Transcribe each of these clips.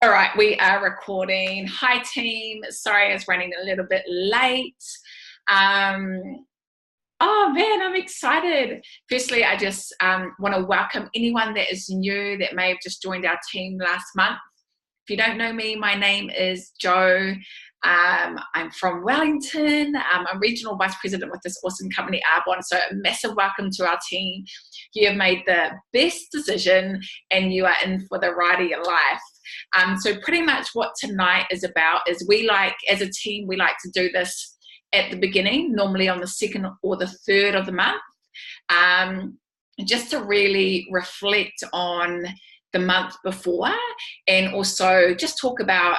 All right, we are recording. Hi, team. Sorry, I was running a little bit late. Um, oh man, I'm excited. Firstly, I just want to welcome anyone that is new that may have just joined our team last month. If you don't know me, my name is Jo. I'm from Wellington. I'm Regional Vice President with this awesome company, Arbonne. So a massive welcome to our team. You have made the best decision and you are in for the ride of your life. So pretty much what tonight is about is as a team, we like to do this at the beginning, normally on the second or the third of the month, just to really reflect on the month before, and also just talk about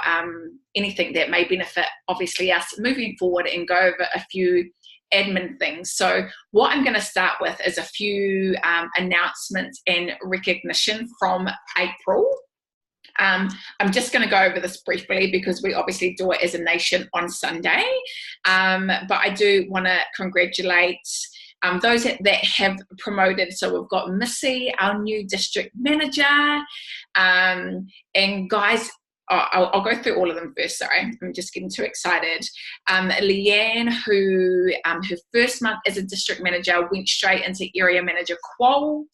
anything that may benefit, obviously, us moving forward, and go over a few admin things. So what I'm going to start with is a few announcements and recognition from April. I'm just going to go over this briefly because we obviously do it as a nation on Sunday, but I do want to congratulate those that have promoted. So we've got Missy, our new district manager, and guys, I'll go through all of them first, sorry, I'm just getting too excited. Leanne, who her first month as a district manager went straight into area manager qual.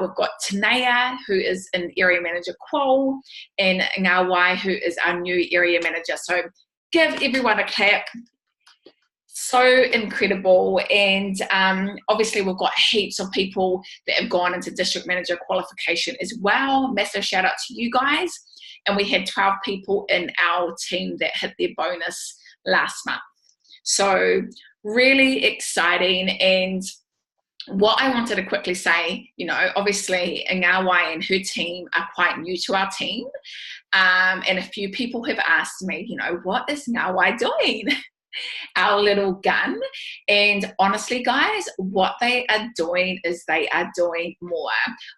We've got Tanea, who is an area manager qual, and Ngawai, who is our new area manager. So give everyone a clap. So incredible. And obviously we've got heaps of people that have gone into district manager qualification as well. Massive shout out to you guys. And we had 12 people in our team that hit their bonus last month. So really exciting. And what I wanted to quickly say, obviously Ngawai and her team are quite new to our team. And a few people have asked me, what is Ngawai doing? Our little gun. And honestly, guys, what they are doing is they are doing more.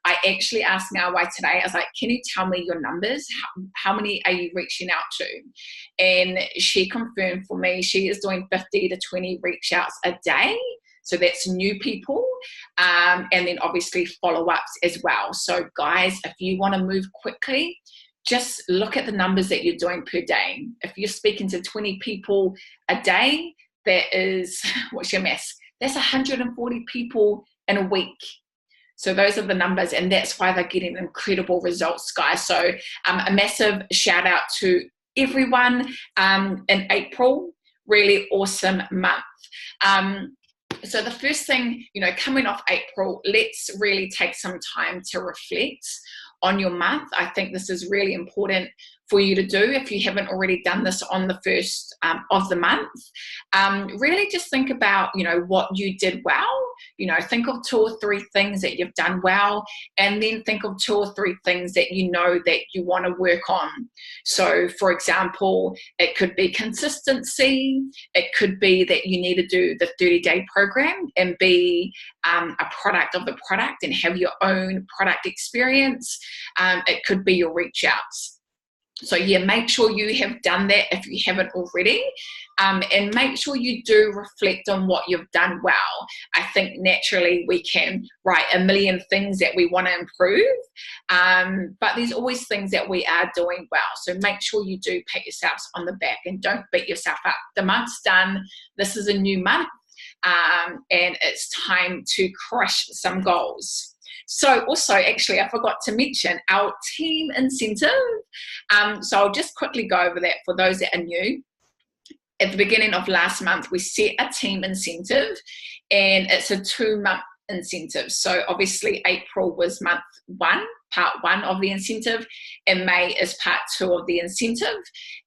I actually asked Ngawai today, I was like, can you tell me your numbers? How many are you reaching out to? And she confirmed for me she is doing 50 to 20 reach outs a day. So that's new people, and then obviously follow-ups as well. So guys, if you want to move quickly, just look at the numbers that you're doing per day. If you're speaking to 20 people a day, that is, what's your maths? That's 140 people in a week. So those are the numbers, and that's why they're getting incredible results, guys. So a massive shout out to everyone in April. Really awesome month. So the first thing, coming off April, let's really take some time to reflect on your month. I think this is really important for you to do if you haven't already done this on the first of the month. Really just think about, what you did well. Think of 2 or 3 things that you've done well, and then think of 2 or 3 things that that you want to work on. So for example, it could be consistency. It could be that you need to do the 30-day program and be a product of the product and have your own product experience. It could be your reach outs. So yeah, make sure you have done that if you haven't already, and make sure you do reflect on what you've done well. I think naturally we can write a million things that we want to improve, but there's always things that we are doing well. So make sure you do pat yourselves on the back and don't beat yourself up. The month's done. This is a new month, and it's time to crush some goals. So also, actually, I forgot to mention our team incentive. So I'll just quickly go over that for those that are new. At the beginning of last month, we set a team incentive, and it's a 2-month incentive. So obviously April was month 1, part 1 of the incentive, and May is part 2 of the incentive.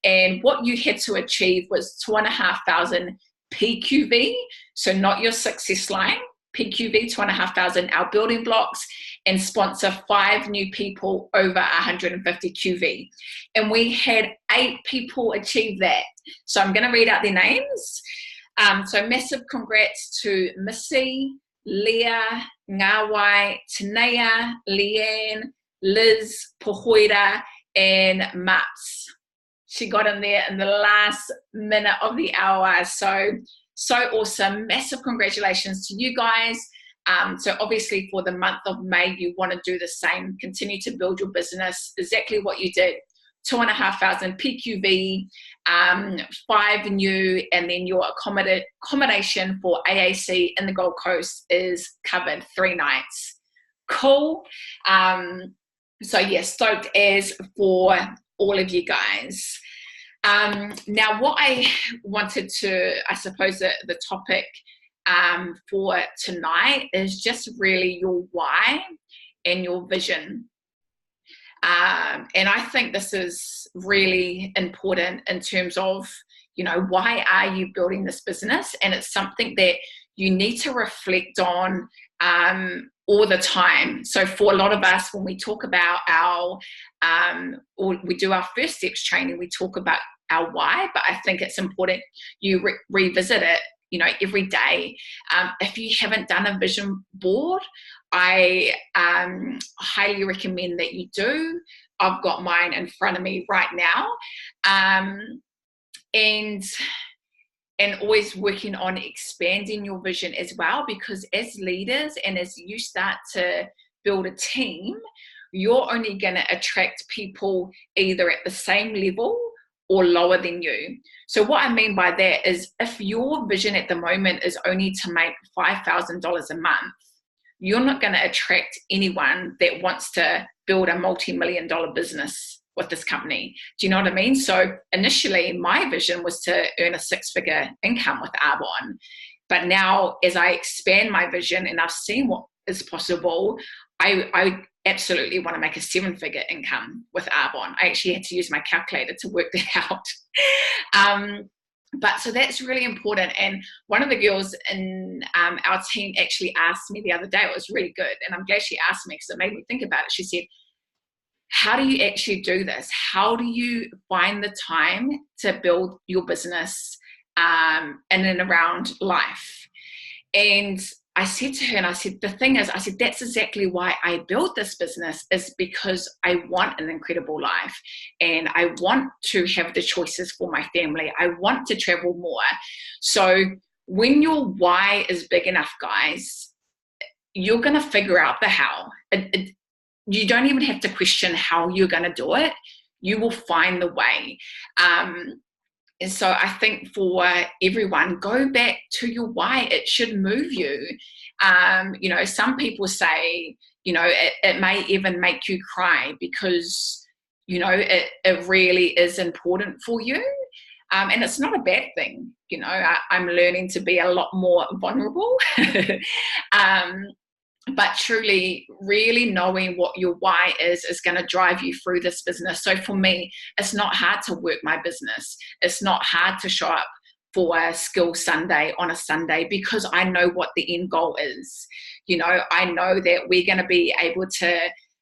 And what you had to achieve was 2,500 PQV, so not your success line. PQV, 2,500, our building blocks, and sponsor 5 new people over 150 QV. And we had 8 people achieve that. So I'm going to read out their names. So massive congrats to Missy, Leah, Ngawai, Tanea, Leanne, Liz, Pohoira, and Maps. She got in there in the last minute of the hour. So awesome. Massive congratulations to you guys. So obviously for the month of May, you want to do the same. Continue to build your business, exactly what you did 2,500 PQV, 5 new, and then your accommodation for AAC in the Gold Coast is covered 3 nights. Cool. So yeah, stoked as for all of you guys. Now what I wanted to, I suppose the topic for tonight is just really your why and your vision. And I think this is really important in terms of, you know, why are you building this business? And it's something that you need to reflect on all the time. So for a lot of us, when we talk about our, or we do our first steps training, we talk about our why, but I think it's important you revisit it, you know, every day. If you haven't done a vision board, I highly recommend that you do. I've got mine in front of me right now. And always working on expanding your vision as well, because as leaders and as you start to build a team, you're only going to attract people either at the same level or lower than you. So what I mean by that is, if your vision at the moment is only to make $5,000 a month, you're not going to attract anyone that wants to build a multi-million-dollar business with this company. Do you know what I mean? So initially my vision was to earn a 6-figure income with Arbonne. But now as I expand my vision and I've seen what is possible, I absolutely want to make a 7-figure income with Arbonne. I actually had to use my calculator to work that out. But so that's really important. And one of the girls in our team actually asked me the other day, it was really good. And I'm glad she asked me because it made me think about it. She said, how do you actually do this? How do you find the time to build your business in and around life? And I said to her, and I said, the thing is, I said, that's exactly why I built this business, is because I want an incredible life and I want to have the choices for my family. I want to travel more. So when your why is big enough, guys, you're going to figure out the how. You don't even have to question how you're going to do it. You will find the way. And so I think for everyone, go back to your why. It should move you. You know, some people say, you know, it may even make you cry because, you know, it really is important for you. And it's not a bad thing. You know, I'm learning to be a lot more vulnerable. But truly, really knowing what your why is going to drive you through this business. So for me, it's not hard to work my business. It's not hard to show up for a Skill Sunday on a Sunday because I know what the end goal is. You know, I know that we're going to be able to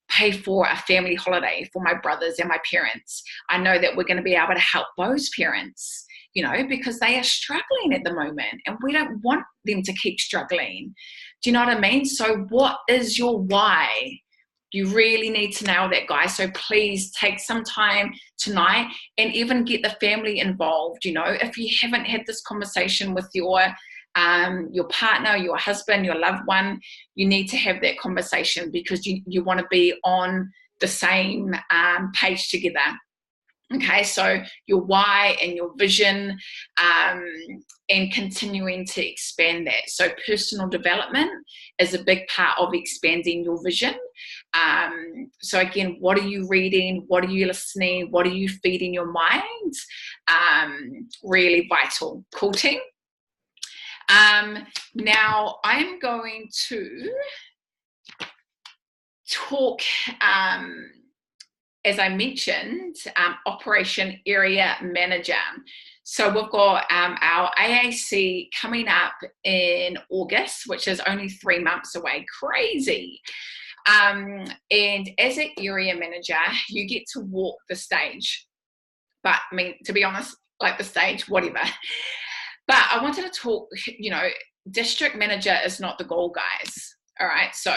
pay for a family holiday for my brothers and my parents. I know that we're going to be able to help those parents, you know, because they are struggling at the moment and we don't want them to keep struggling. Do you know what I mean? So what is your why? You really need to nail that, guys. So please take some time tonight and even get the family involved. You know, if you haven't had this conversation with your partner, your husband, your loved one, you need to have that conversation because you want to be on the same page together. Okay, so your why and your vision, and continuing to expand that. So personal development is a big part of expanding your vision. So again, what are you reading? What are you listening? What are you feeding your mind? Really vital. Cool, team. Now I'm going to talk, as I mentioned, Operation Area Manager. So we've got our AAC coming up in August, which is only 3 months away. Crazy. And as an area manager, you get to walk the stage. But I mean, to be honest, like the stage, whatever. But I wanted to talk, you know, district manager is not the goal, guys. All right. So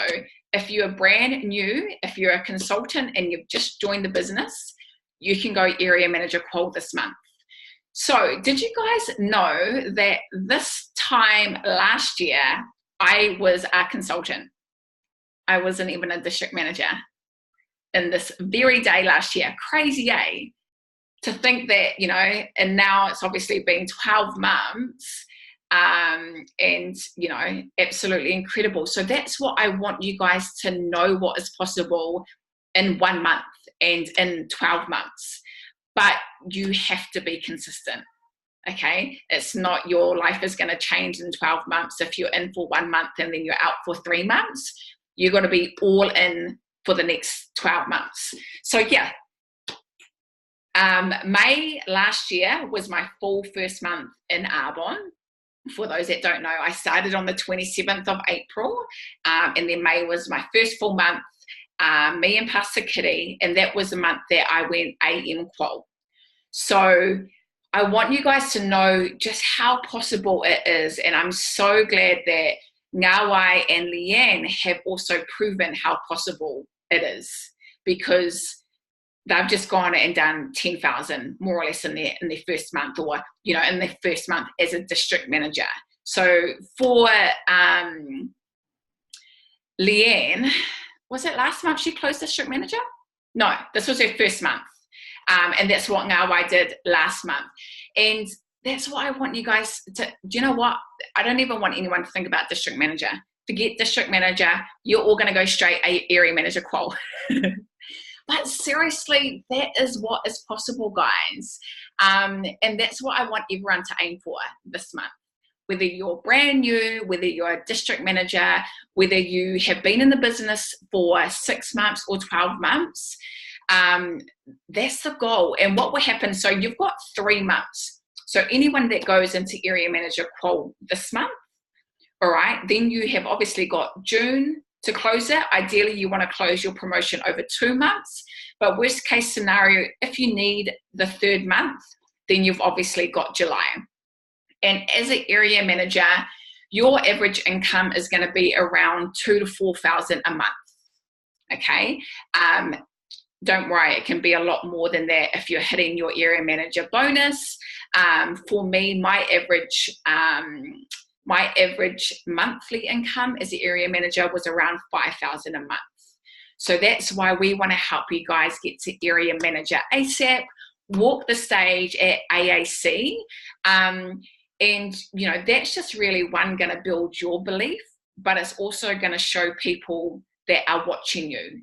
if you're brand new, if you're a consultant and you've just joined the business, you can go area manager qual this month. So did you guys know that this time last year, I was a consultant? I wasn't even a district manager in this very day last year. Crazy, eh? to think that, you know, and now it's obviously been 12 months, and, you know, absolutely incredible. So that's what I want you guys to know, what is possible in 1 month and in 12 months. But you have to be consistent. Okay, it's not your life is going to change in 12 months if you're in for 1 month and then you're out for 3 months. You're going to be all in for the next 12 months. So yeah, May last year was my full first month in Arbonne. For those that don't know, I started on the 27th of April, and then May was my first full month, me and Pastor Kitty, and that was the month that I went AM Qual. So I want you guys to know just how possible it is, and I'm so glad that Ngawai and Leanne have also proven how possible it is, because they've just gone and done 10,000 more or less in their first month, or, you know, in their first month as a district manager. So for Leanne, was it last month she closed district manager? No, this was her first month. And that's what Ngawai did last month. And that's what I want you guys to, do you know what? I don't even want anyone to think about district manager. Forget district manager. You're all going to go straight area manager qual. But seriously, that is what is possible, guys. And that's what I want everyone to aim for this month. Whether you're brand new, whether you're a district manager, whether you have been in the business for 6 months or 12 months, that's the goal. And what will happen, so you've got 3 months. So anyone that goes into area manager qual this month, all right, then you have obviously got June to close it. Ideally, you want to close your promotion over 2 months. But worst case scenario, if you need the 3rd month, then you've obviously got July. And as an area manager, your average income is going to be around 2,000 to 4,000 a month. Okay. Don't worry, it can be a lot more than that if you're hitting your area manager bonus. For me, my average monthly income as the area manager was around 5,000 a month. So that's why we want to help you guys get to area manager ASAP, walk the stage at AAC. And, you know, that's just really, one, going to build your belief, but it's also going to show people that are watching you.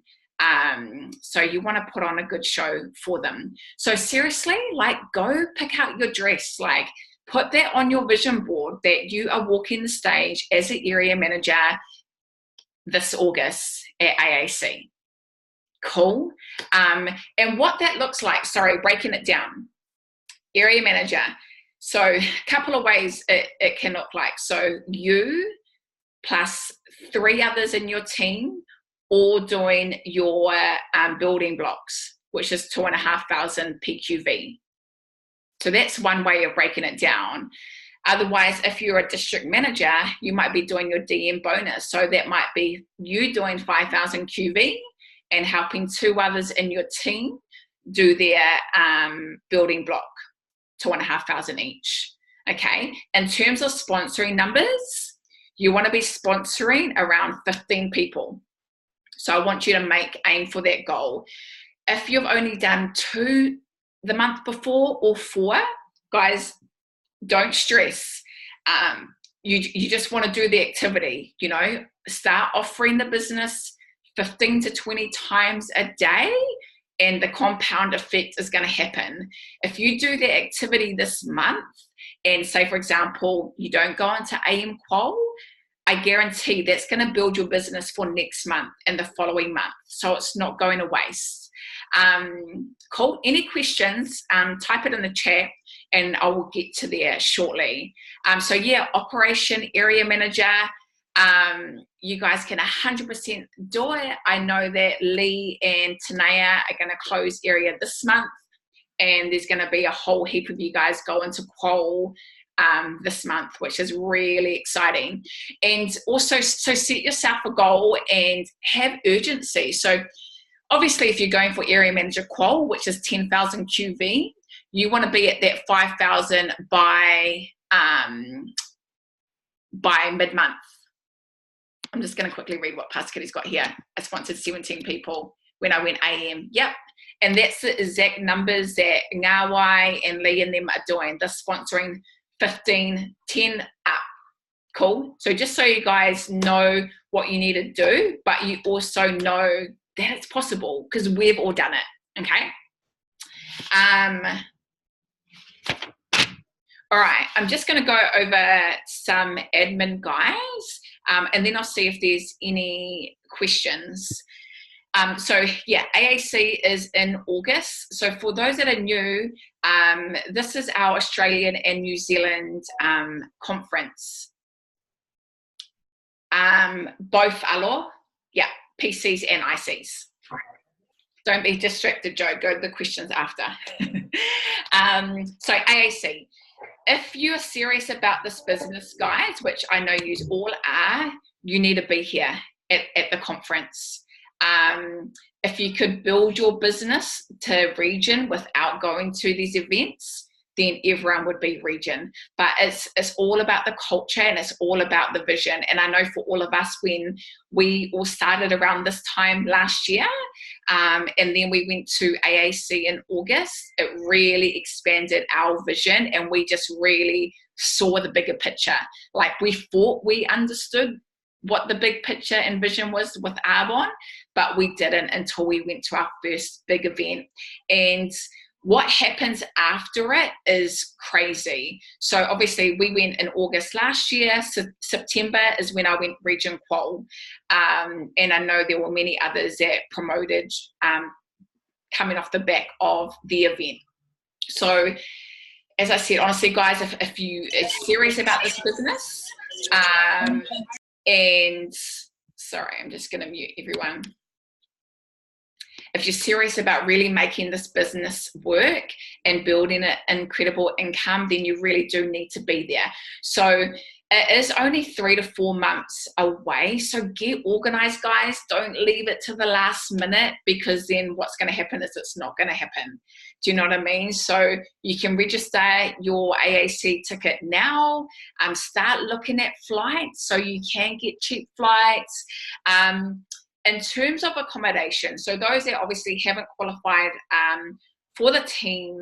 So you want to put on a good show for them. So seriously, like, go pick out your dress, like, put that on your vision board that you are walking the stage as an area manager this August at AAC. Cool. And what that looks like, sorry, breaking it down. Area manager. So a couple of ways it can look like. So you plus 3 others in your team, all doing your building blocks, which is 2,500 PQV. So that's one way of breaking it down. Otherwise, if you're a district manager, you might be doing your DM bonus. So that might be you doing 5,000 QV and helping 2 others in your team do their building block, 2,500 each. Okay. In terms of sponsoring numbers, you want to be sponsoring around 15 people. So I want you to aim for that goal. If you've only done 2 the month before or 4, guys, don't stress. You just want to do the activity, you know, start offering the business 15 to 20 times a day, and the compound effect is going to happen. If you do the activity this month, and say, for example, you don't go into AM Qual, I guarantee that's going to build your business for next month and the following month. So it's not going to waste. Cool. Any questions, type it in the chat and I will get to there shortly. So yeah, operation area manager, you guys can 100% do it. I know that Lee and Tanea are going to close area this month, and there's going to be a whole heap of you guys go into qual this month, which is really exciting. And also, so set yourself a goal and have urgency. So obviously, if you're going for area manager qual, which is 10,000 QV, you want to be at that 5,000 by mid-month. I'm just going to quickly read what Pastor Kitty's got here. I sponsored 17 people when I went AM. Yep. And that's the exact numbers that Ngawai and Lee and them are doing. They're sponsoring 15, 10 up. Cool. So just so you guys know what you need to do, but you also know that it's possible because we've all done it. Okay. All right. I'm just going to go over some admin guys, and then I'll see if there's any questions. So yeah, AAC is in August. So for those that are new, this is our Australian and New Zealand conference. Both ALOR, yeah, PCs and ICs. Don't be distracted, Joe. Go to the questions after. So AAC, if you're serious about this business, guys, which I know you all are, you need to be here at the conference. If you could build your business to region without going to these events, then everyone would be region. But it's all about the culture and it's all about the vision. And I know for all of us, when we all started around this time last year, and then we went to AAC in August, it really expanded our vision and we just really saw the bigger picture. Like we thought we understood what the big picture and vision was with Arbonne, but we didn't until we went to our first big event. And what happens after it is crazy. So obviously we went in August last year. So September is when I went region qual. And I know there were many others that promoted coming off the back of the event. So as I said, honestly, guys, if you are serious about this business, and sorry, I'm just going to mute everyone. If you're serious about really making this business work and building an incredible income, then you really do need to be there. So it is only 3 to 4 months away. So get organized, guys. Don't leave it to the last minute, because then what's going to happen is it's not going to happen. Do you know what I mean? So you can register your AAC ticket now. Start looking at flights so you can get cheap flights. In terms of accommodation, so those that obviously haven't qualified for the team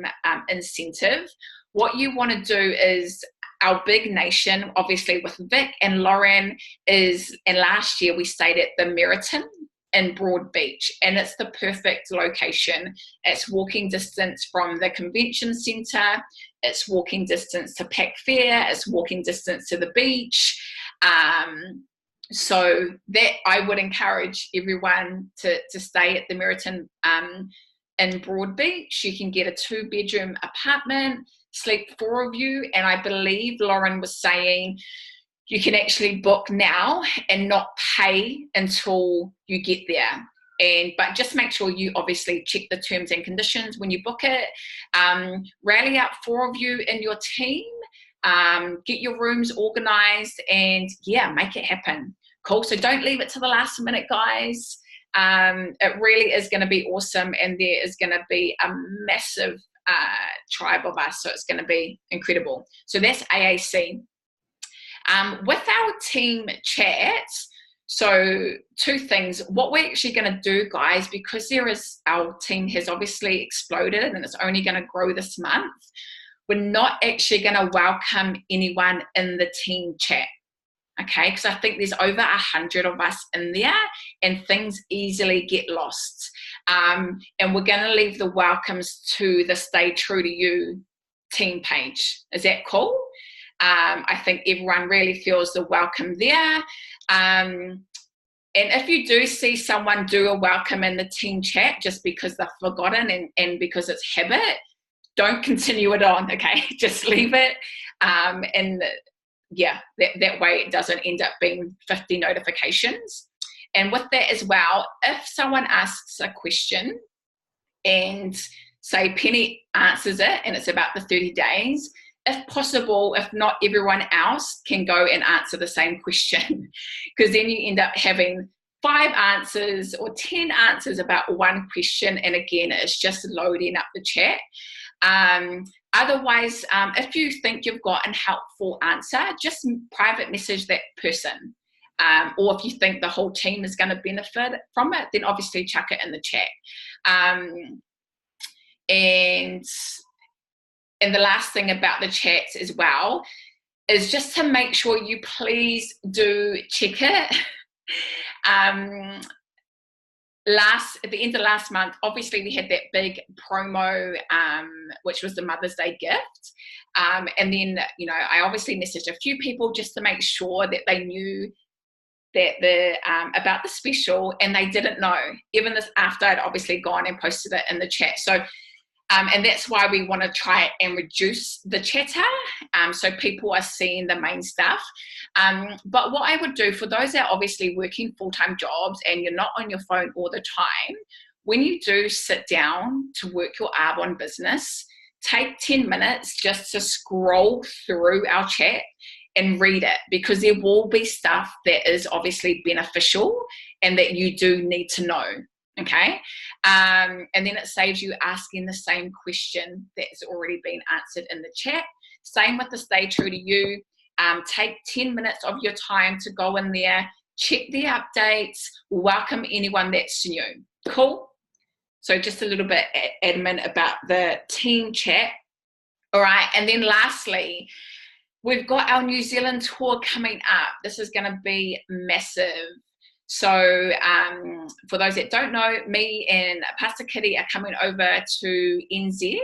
incentive, what you want to do is, our big nation, obviously with Vic and Lauren, is, and last year we stayed at the Meriton in Broadbeach, and it's the perfect location. It's walking distance from the convention centre, it's walking distance to Pack Fair, it's walking distance to the beach. So that I would encourage everyone to stay at the Meriton in Broadbeach. You can get a 2-bedroom apartment, sleep 4 of you, and I believe Lauren was saying you can actually book now and not pay until you get there. But just make sure you obviously check the terms and conditions when you book it. Rally out 4 of you in your team, get your rooms organized, and yeah, make it happen. Cool. So don't leave it to the last minute, guys. It really is going to be awesome, and there is going to be a massive tribe of us, so it's going to be incredible. So that's AAC. With our team chats, so 2 things. What we're actually going to do, guys, because our team has obviously exploded and it's only going to grow this month, we're not actually going to welcome anyone in the team chat. Okay, because I think there's over 100 of us in there and things easily get lost. And we're going to leave the welcomes to the Stay True to You team page. Is that cool? I think everyone really feels the welcome there. And if you do see someone do a welcome in the team chat just because they've forgotten and because it's habit, don't continue it on, okay? Just leave it. And yeah, that way it doesn't end up being 50 notifications. And with that as well, if someone asks a question and say Penny answers it and it's about the 30 days, if possible, if not everyone else can go and answer the same question, because then you end up having 5 answers or 10 answers about one question, and again, it's just loading up the chat. Otherwise, if you think you've got a helpful answer, just private message that person. Or if you think the whole team is going to benefit from it, then obviously chuck it in the chat. And the last thing about the chats as well is just to make sure you please do check it. At the end of last month, obviously we had that big promo, which was the Mother's Day gift. And then, you know, I obviously messaged a few people just to make sure that they knew that about the special, and they didn't know, even this after I'd obviously gone and posted it in the chat. So and that's why we want to try and reduce the chatter, so people are seeing the main stuff. But what I would do for those that are obviously working full-time jobs and you're not on your phone all the time, when you do sit down to work your Arbonne business, take 10 minutes just to scroll through our chat and read it, because there will be stuff that is obviously beneficial and that you do need to know. Okay, and then it saves you asking the same question that's already been answered in the chat. Same with the Stay True to You. Take 10 minutes of your time to go in there, check the updates, welcome anyone that's new. Cool? So just a little bit admin about the team chat. All right, and then lastly, we've got our New Zealand tour coming up. This is going to be massive. So for those that don't know, me and Pastor Kitty are coming over to NZ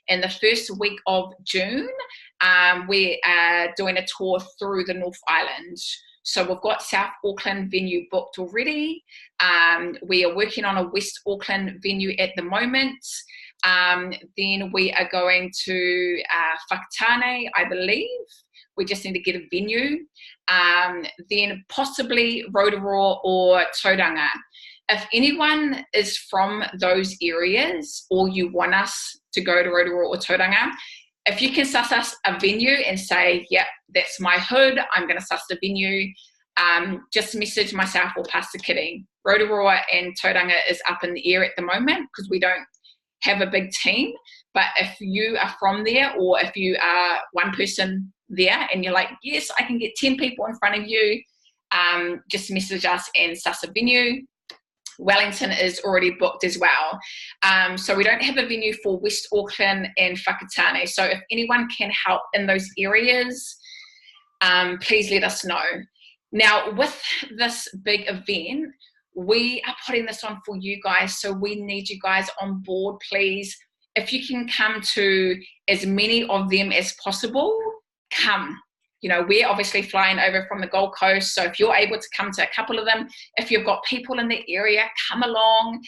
in the first week of June. We are doing a tour through the North Island. So we've got South Auckland venue booked already. We are working on a West Auckland venue at the moment. Then we are going to Whakatane, I believe. We just need to get a venue. Then possibly Rotorua or Tauranga. If anyone is from those areas or you want us to go to Rotorua or Tauranga, if you can suss us a venue and say, yep, that's my hood, I'm going to suss the venue, just message myself or Pastor Kitty. Rotorua and Tauranga is up in the air at the moment because we don't have a big team. But if you are from there, or if you are one person there and you're like, yes, I can get 10 people in front of you, just message us and suss a venue. Wellington is already booked as well. So we don't have a venue for West Auckland and Whakatane. So if anyone can help in those areas, please let us know. Now, with this big event, we are putting this on for you guys. So we need you guys on board, please. If you can come to as many of them as possible, come. You know, we're obviously flying over from the Gold Coast, so if you're able to come to a couple of them, if you've got people in the area, come along,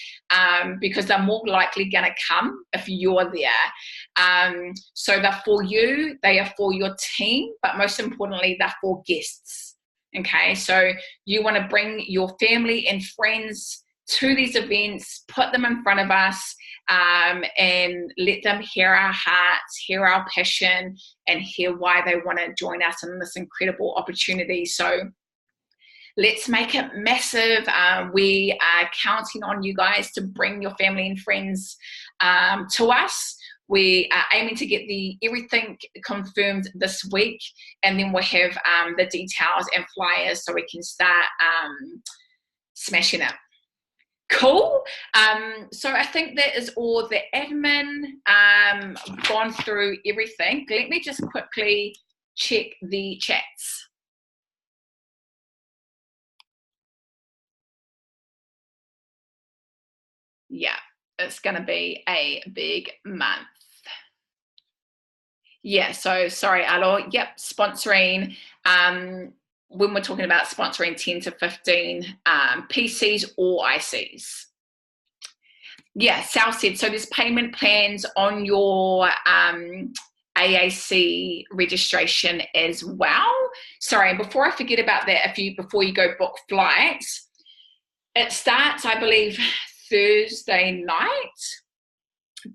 because they're more likely going to come if you're there. So they're for you, they are for your team, but most importantly, they're for guests. Okay, so you want to bring your family and friends to these events, put them in front of us, and let them hear our hearts, hear our passion, and hear why they want to join us in this incredible opportunity. So let's make it massive. We are counting on you guys to bring your family and friends to us. We are aiming to get everything confirmed this week, and then we'll have the details and flyers so we can start smashing it. Cool. So I think that is all the admin. Gone through everything. Let me just quickly check the chats. Yeah, it's going to be a big month. Yeah, so sorry, Alo. Yep, sponsoring. When we're talking about sponsoring 10 to 15 PCs or ICs. Yeah, Sal said, so there's payment plans on your AAC registration as well. Sorry, before I forget about that, before you go book flights, it starts, I believe, Thursday night.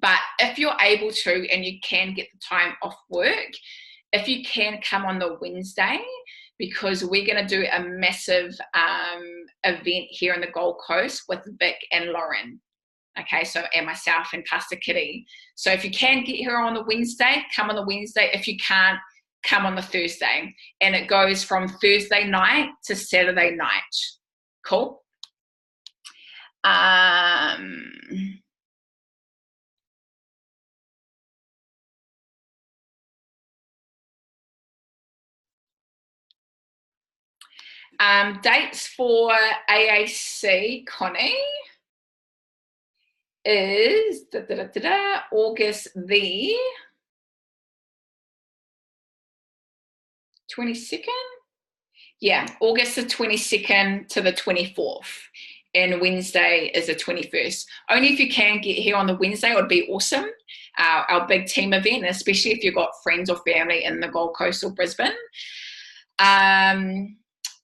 But if you're able to and you can get the time off work, if you can come on the Wednesday, because we're going to do a massive event here in the Gold Coast with Vic and Lauren. Okay, so and myself and Pastor Kitty. So if you can get here on the Wednesday, come on the Wednesday. If you can't, come on the Thursday. And it goes from Thursday night to Saturday night. Cool? Dates for AAC, Connie, is August the 22nd? Yeah, August the 22nd to the 24th. And Wednesday is the 21st. Only if you can get here on the Wednesday, it would be awesome. Our big team event, especially if you've got friends or family in the Gold Coast or Brisbane.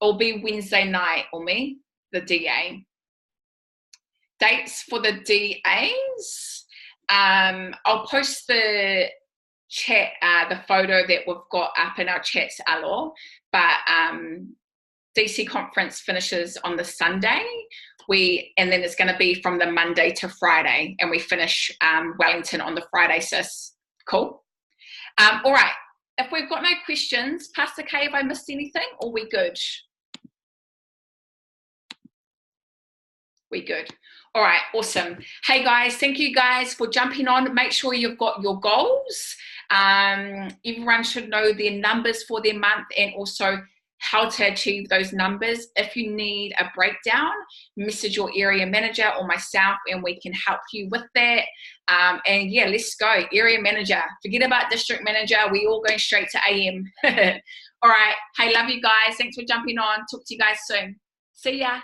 It'll be Wednesday night, Umi, the DA. Dates for the DAs. I'll post the chat, the photo that we've got up in our chats, Alo, but DC conference finishes on the Sunday. And then it's going to be from the Monday to Friday, and we finish Wellington on the Friday, sis. Cool. All right. If we've got no questions, Pastor Kay, have I missed anything, or we good? We good. All right, awesome. Hey guys, thank you guys for jumping on. Make sure you've got your goals. Everyone should know their numbers for their month and also how to achieve those numbers. If you need a breakdown, message your area manager or myself and we can help you with that. And yeah, let's go. Area manager. Forget about district manager. We all going straight to AM. All right. Hey, love you guys. Thanks for jumping on. Talk to you guys soon. See ya.